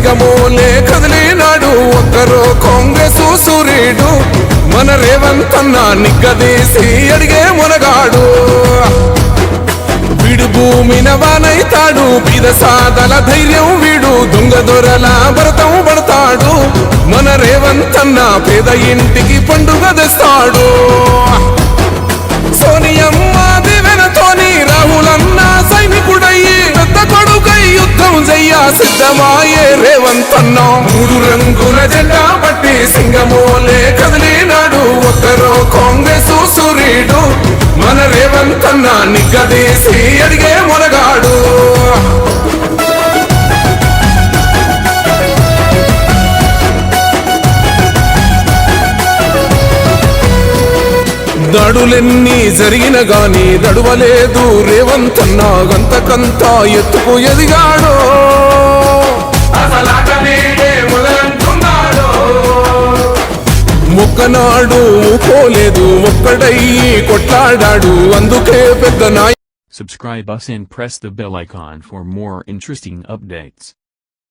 సింగమోలే కదిలినాడు ఒక్కరో కాంగ్రెస్ సూర్యుడు మన రేవంత్ అన్న నిగ్గదీసి అడిగే మునగాడు వీడు భూమిన వానైతాడు బీద సాదల ధైర్యం వీడు దొంగ దొరల భరతం పడతాడు మన రేవంత్ అన్న పేద ఇంటికి పండుగ తెస్తాడు సోనియమ్మ దివెనతోని రాహులన్న సైనికుడయ్యి పెద్ద కొడుకై యుద్ధం చెయ్య సిద్ధమాయే రేవంత్ అన్న మూడు రంగుల జెండా పట్టి సింగమోలే కదిలినాడు ఒక్కరో కాంగ్రెస్ సూర్యుడు మన రేవంత్ అన్న నిగ్గదీసి అడిగే మునగాడు దాడులెన్ని జరిగిన గాని దడువలేదు రేవంత్ అన్న గంతకంతా ఎత్తుకు ఎదిగాడు మొక్కనాడు పోలేదు ఒక్కడయ్యి కొట్లాడాడు అందుకే పెద్ద నాయ Subscribe us and press the bell icon for more interesting updates.